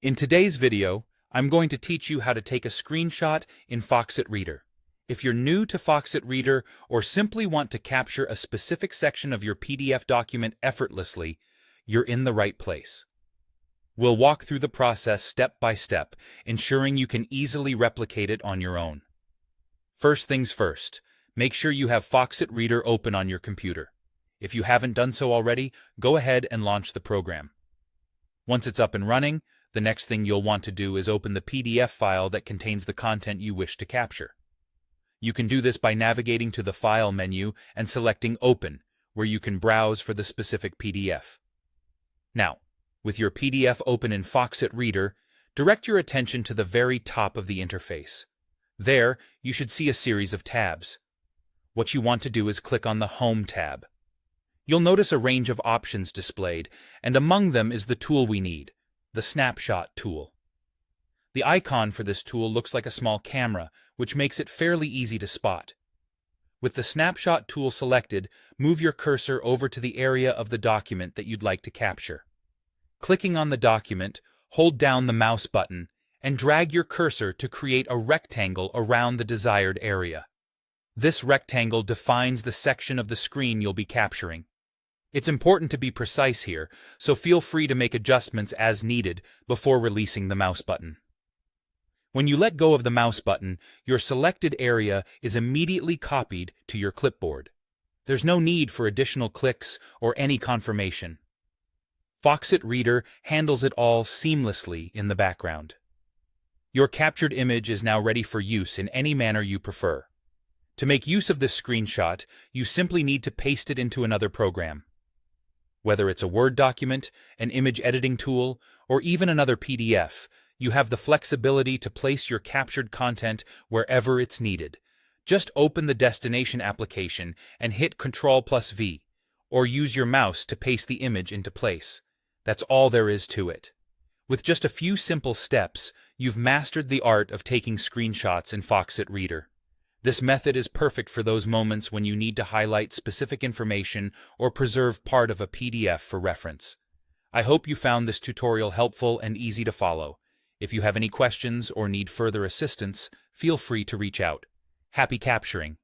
In today's video, I'm going to teach you how to take a screenshot in Foxit Reader. If you're new to Foxit Reader or simply want to capture a specific section of your PDF document effortlessly, you're in the right place. We'll walk through the process step by step, ensuring you can easily replicate it on your own. First things first, make sure you have Foxit Reader open on your computer. If you haven't done so already, go ahead and launch the program. Once it's up and running, the next thing you'll want to do is open the PDF file that contains the content you wish to capture. You can do this by navigating to the File menu and selecting Open, where you can browse for the specific PDF. Now, with your PDF open in Foxit Reader, direct your attention to the very top of the interface. There, you should see a series of tabs. What you want to do is click on the Home tab. You'll notice a range of options displayed, and among them is the tool we need, the Snapshot tool. The icon for this tool looks like a small camera, which makes it fairly easy to spot. With the Snapshot tool selected, move your cursor over to the area of the document that you'd like to capture. Clicking on the document, hold down the mouse button, and drag your cursor to create a rectangle around the desired area. This rectangle defines the section of the screen you'll be capturing. It's important to be precise here, so feel free to make adjustments as needed before releasing the mouse button. When you let go of the mouse button, your selected area is immediately copied to your clipboard. There's no need for additional clicks or any confirmation. Foxit Reader handles it all seamlessly in the background. Your captured image is now ready for use in any manner you prefer. To make use of this screenshot, you simply need to paste it into another program. Whether it's a Word document, an image editing tool, or even another PDF, you have the flexibility to place your captured content wherever it's needed. Just open the destination application and hit Ctrl+V, or use your mouse to paste the image into place. That's all there is to it. With just a few simple steps, you've mastered the art of taking screenshots in Foxit Reader. This method is perfect for those moments when you need to highlight specific information or preserve part of a PDF for reference. I hope you found this tutorial helpful and easy to follow. If you have any questions or need further assistance, feel free to reach out. Happy capturing!